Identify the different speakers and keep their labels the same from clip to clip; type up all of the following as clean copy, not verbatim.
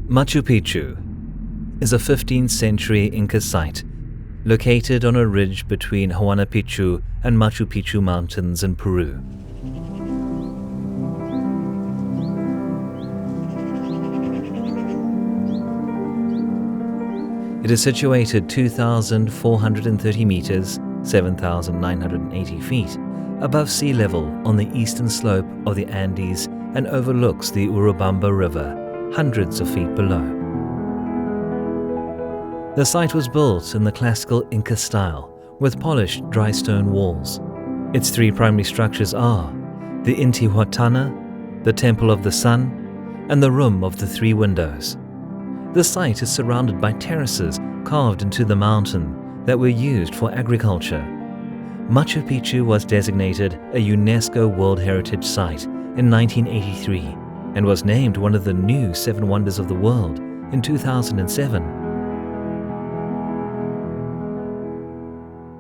Speaker 1: Machu Picchu is a 15th century Inca site located on a ridge between Huayna Picchu and Machu Picchu mountains in Peru. It is situated 2,430 meters, 7,980 feet, above sea level on the eastern slope of the Andes and overlooks the Urubamba River, hundreds of feet below. The site was built in the classical Inca style, with polished dry stone walls. Its three primary structures are the Intihuatana, the Temple of the Sun, and the Room of the Three Windows. The site is surrounded by terraces carved into the mountain that were used for agriculture. Machu Picchu was designated a UNESCO World Heritage Site in 1983 and was named one of the new Seven Wonders of the World in 2007.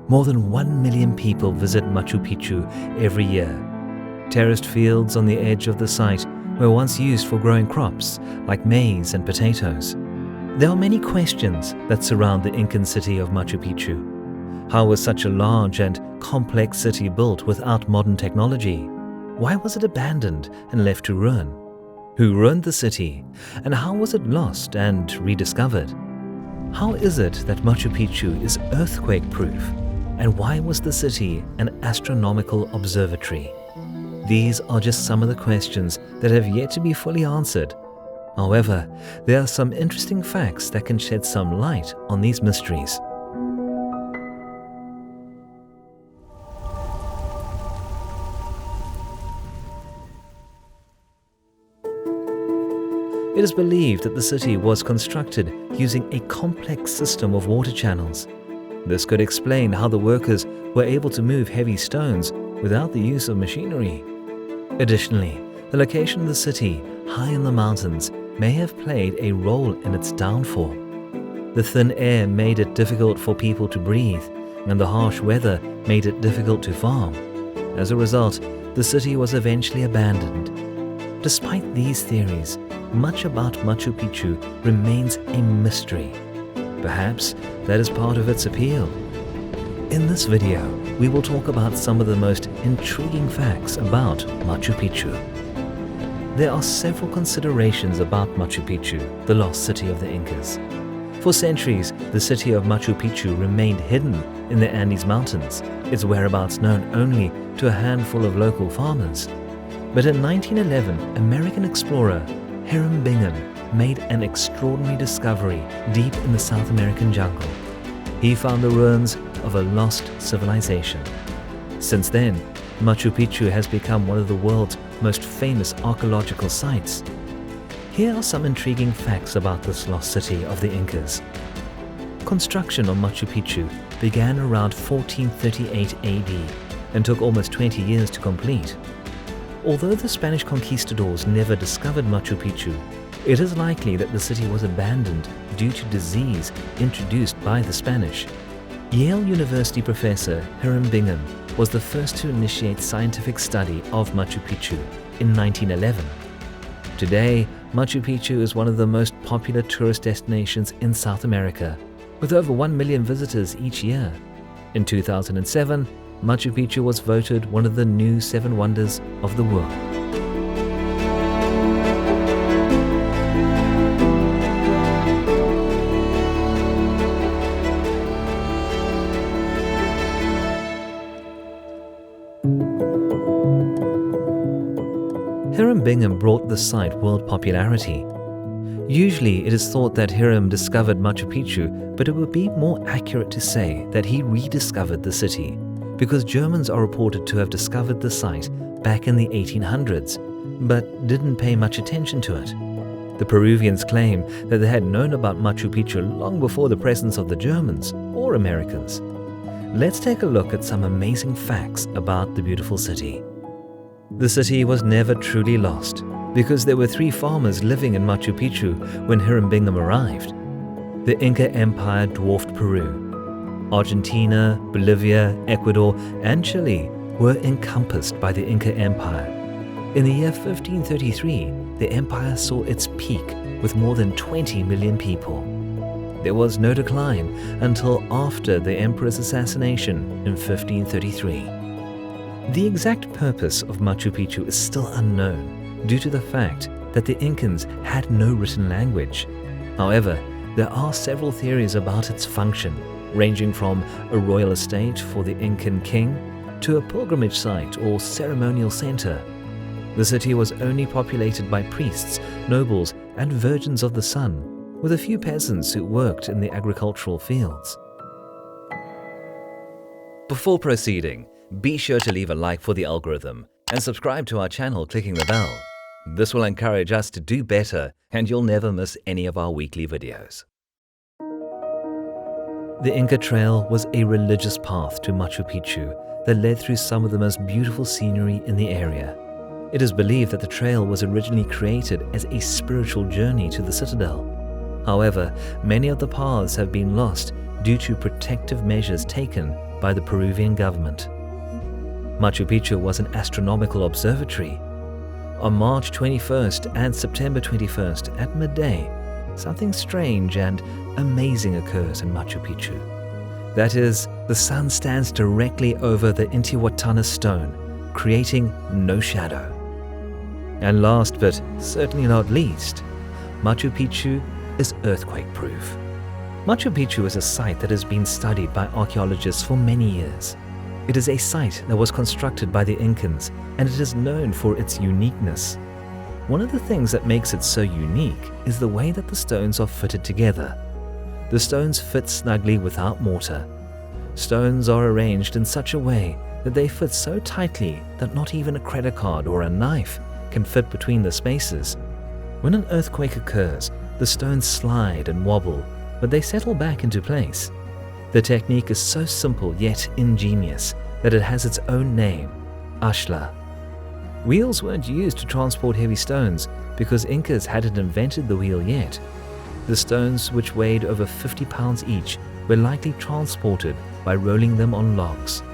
Speaker 1: More than 1 million people visit Machu Picchu every year. Terraced fields on the edge of the site were once used for growing crops like maize and potatoes. There are many questions that surround the Incan city of Machu Picchu. How was such a large and complex city built without modern technology? Why was it abandoned and left to ruin? Who ruined the city, and how was it lost and rediscovered? How is it that Machu Picchu is earthquake-proof, and why was the city an astronomical observatory? These are just some of the questions that have yet to be fully answered. However, there are some interesting facts that can shed some light on these mysteries. It is believed that the city was constructed using a complex system of water channels. This could explain how the workers were able to move heavy stones without the use of machinery. Additionally, the location of the city, high in the mountains, may have played a role in its downfall. The thin air made it difficult for people to breathe, and the harsh weather made it difficult to farm. As a result, the city was eventually abandoned. Despite these theories, much about Machu Picchu remains a mystery. Perhaps that is part of its appeal. In this video, we will talk about some of the most intriguing facts about Machu Picchu. There are several considerations about Machu Picchu, the lost city of the Incas. For centuries, the city of Machu Picchu remained hidden in the Andes Mountains, its whereabouts known only to a handful of local farmers. But in 1911, American explorer Hiram Bingham made an extraordinary discovery deep in the South American jungle. He found the ruins of a lost civilization. Since then, Machu Picchu has become one of the world's most famous archaeological sites. Here are some intriguing facts about this lost city of the Incas. Construction on Machu Picchu began around 1438 AD and took almost 20 years to complete. Although the Spanish conquistadors never discovered Machu Picchu, it is likely that the city was abandoned due to disease introduced by the Spanish. Yale University professor Hiram Bingham was the first to initiate scientific study of Machu Picchu in 1911. Today, Machu Picchu is one of the most popular tourist destinations in South America, with over 1 million visitors each year. In 2007, Machu Picchu was voted one of the new Seven Wonders of the World. Hiram Bingham brought the site world popularity. Usually, it is thought that Hiram discovered Machu Picchu, but it would be more accurate to say that he rediscovered the city, because Germans are reported to have discovered the site back in the 1800s, but didn't pay much attention to it. The Peruvians claim that they had known about Machu Picchu long before the presence of the Germans or Americans. Let's take a look at some amazing facts about the beautiful city. The city was never truly lost, because there were 3 farmers living in Machu Picchu when Hiram Bingham arrived. The Inca Empire dwarfed Peru. Argentina, Bolivia, Ecuador, and Chile were encompassed by the Inca Empire. In the year 1533, the empire saw its peak with more than 20 million people. There was no decline until after the emperor's assassination in 1533. The exact purpose of Machu Picchu is still unknown due to the fact that the Incans had no written language. However, there are several theories about its function, ranging from a royal estate for the Incan king to a pilgrimage site or ceremonial center. The city was only populated by priests, nobles, and virgins of the sun, with a few peasants who worked in the agricultural fields. Before proceeding, be sure to leave a like for the algorithm and subscribe to our channel clicking the bell. This will encourage us to do better and you'll never miss any of our weekly videos. The Inca Trail was a religious path to Machu Picchu that led through some of the most beautiful scenery in the area. It is believed that the trail was originally created as a spiritual journey to the citadel. However, many of the paths have been lost due to protective measures taken by the Peruvian government. Machu Picchu was an astronomical observatory. On March 21st and September 21st at midday, something strange and amazing occurs in Machu Picchu. That is, the sun stands directly over the Intihuatana stone, creating no shadow. And last but certainly not least, Machu Picchu is earthquake-proof. Machu Picchu is a site that has been studied by archaeologists for many years. It is a site that was constructed by the Incans, and it is known for its uniqueness. One of the things that makes it so unique is the way that the stones are fitted together. The stones fit snugly without mortar. Stones are arranged in such a way that they fit so tightly that not even a credit card or a knife can fit between the spaces. When an earthquake occurs, the stones slide and wobble, but they settle back into place. The technique is so simple yet ingenious that it has its own name, Ashla. Wheels weren't used to transport heavy stones because Incas hadn't invented the wheel yet. The stones, which weighed over 50 pounds each, were likely transported by rolling them on logs.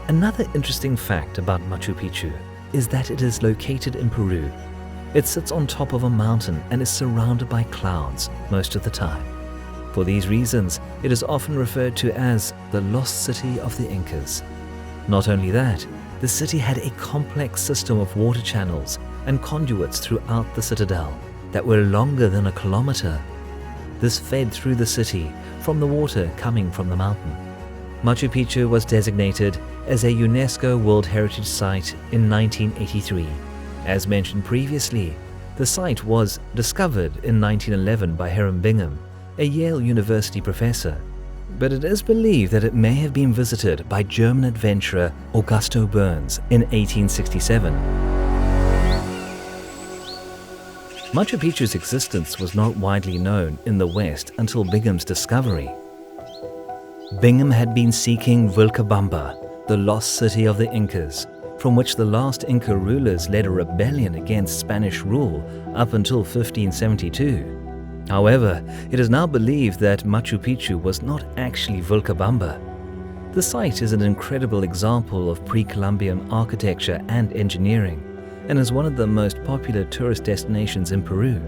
Speaker 1: Another interesting fact about Machu Picchu is that it is located in Peru. It sits on top of a mountain and is surrounded by clouds most of the time. For these reasons, it is often referred to as the lost city of the Incas. Not only that, the city had a complex system of water channels and conduits throughout the citadel that were longer than a kilometer. This fed through the city from the water coming from the mountain. Machu Picchu was designated as a UNESCO World Heritage Site in 1983. As mentioned previously, the site was discovered in 1911 by Hiram Bingham, a Yale University professor, but it is believed that it may have been visited by German adventurer Augusto Burns in 1867. Machu Picchu's existence was not widely known in the West until Bingham's discovery. Bingham had been seeking Vilcabamba, the lost city of the Incas, from which the last Inca rulers led a rebellion against Spanish rule up until 1572. However, it is now believed that Machu Picchu was not actually Vilcabamba. The site is an incredible example of pre-Columbian architecture and engineering, and is one of the most popular tourist destinations in Peru.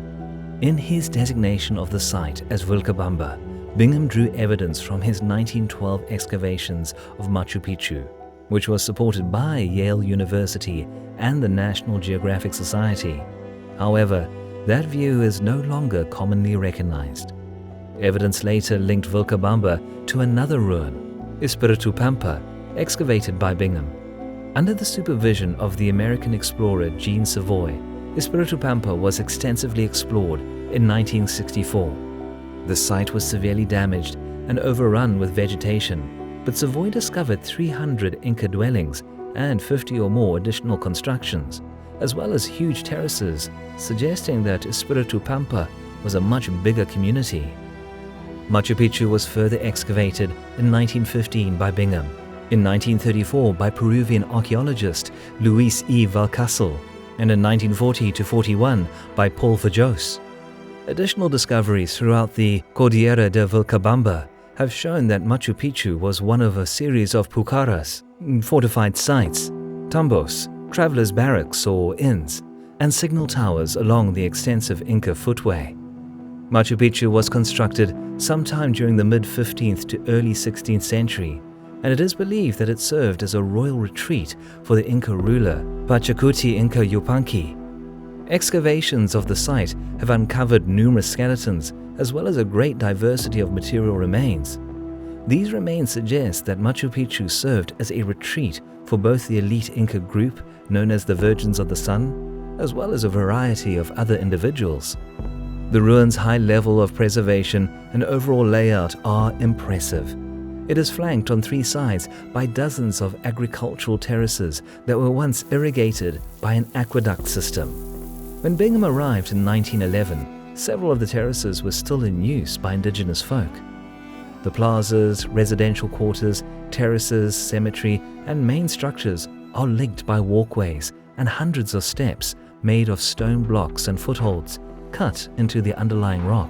Speaker 1: In his designation of the site as Vilcabamba, Bingham drew evidence from his 1912 excavations of Machu Picchu, which was supported by Yale University and the National Geographic Society. However, that view is no longer commonly recognized. Evidence later linked Vilcabamba to another ruin, Espiritu Pampa, excavated by Bingham. Under the supervision of the American explorer Jean Savoy, Espiritu Pampa was extensively explored in 1964. The site was severely damaged and overrun with vegetation, but Savoy discovered 300 Inca dwellings and 50 or more additional constructions, as well as huge terraces, suggesting that Espiritu Pampa was a much bigger community. Machu Picchu was further excavated in 1915 by Bingham, in 1934 by Peruvian archaeologist Luis E. Valcasel, and in 1940-41 by Paul Verjoos. Additional discoveries throughout the Cordillera de Vilcabamba have shown that Machu Picchu was one of a series of pucaras, fortified sites, tambos, travelers' barracks or inns, and signal towers along the extensive Inca footway. Machu Picchu was constructed sometime during the mid-15th to early 16th century, and it is believed that it served as a royal retreat for the Inca ruler Pachacuti Inca Yupanqui. Excavations of the site have uncovered numerous skeletons as well as a great diversity of material remains. These remains suggest that Machu Picchu served as a retreat for both the elite Inca group known as the Virgins of the Sun, as well as a variety of other individuals. The ruins' high level of preservation and overall layout are impressive. It is flanked on three sides by dozens of agricultural terraces that were once irrigated by an aqueduct system. When Bingham arrived in 1911, several of the terraces were still in use by indigenous folk. The plazas, residential quarters, terraces, cemetery, and main structures are linked by walkways and hundreds of steps made of stone blocks and footholds cut into the underlying rock.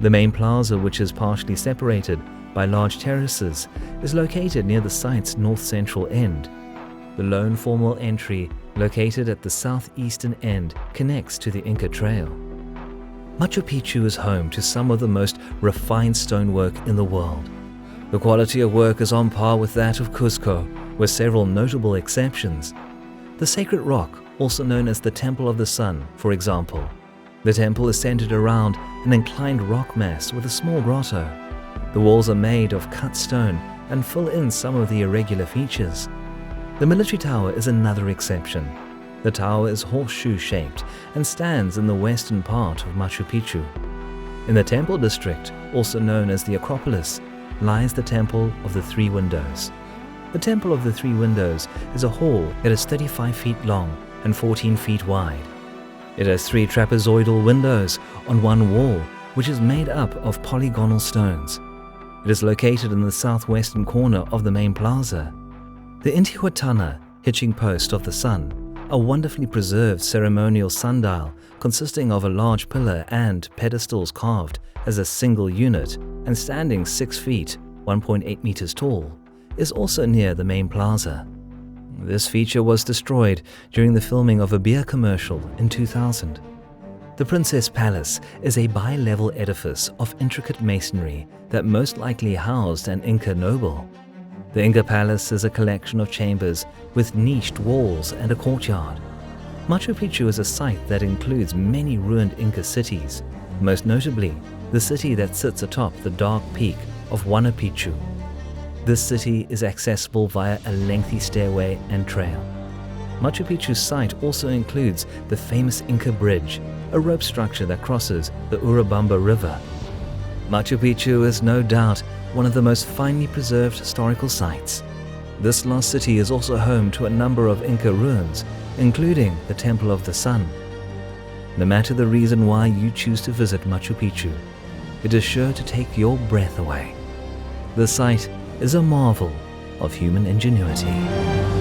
Speaker 1: The main plaza, which is partially separated by large terraces, is located near the site's north-central end. The lone formal entry, located at the southeastern end, connects to the Inca Trail. Machu Picchu is home to some of the most refined stonework in the world. The quality of work is on par with that of Cuzco, with several notable exceptions. The Sacred Rock, also known as the Temple of the Sun, for example. The temple is centered around an inclined rock mass with a small grotto. The walls are made of cut stone and fill in some of the irregular features. The military tower is another exception. The tower is horseshoe-shaped and stands in the western part of Machu Picchu. In the temple district, also known as the Acropolis, lies the Temple of the Three Windows. The Temple of the Three Windows is a hall that is 35 feet long and 14 feet wide. It has three trapezoidal windows on one wall, which is made up of polygonal stones. It is located in the southwestern corner of the main plaza. The Intihuatana, hitching post of the sun, a wonderfully preserved ceremonial sundial consisting of a large pillar and pedestals carved as a single unit and standing 6 feet, 1.8 meters tall, is also near the main plaza. This feature was destroyed during the filming of a beer commercial in 2000. The Princess Palace is a bi-level edifice of intricate masonry that most likely housed an Inca noble. The Inca Palace is a collection of chambers with niched walls and a courtyard. Machu Picchu is a site that includes many ruined Inca cities, most notably the city that sits atop the dark peak of Huayna Picchu. This city is accessible via a lengthy stairway and trail. Machu Picchu's site also includes the famous Inca Bridge, a rope structure that crosses the Urubamba River. Machu Picchu is no doubt one of the most finely preserved historical sites. This lost city is also home to a number of Inca ruins, including the Temple of the Sun. No matter the reason why you choose to visit Machu Picchu, it is sure to take your breath away. The site is a marvel of human ingenuity.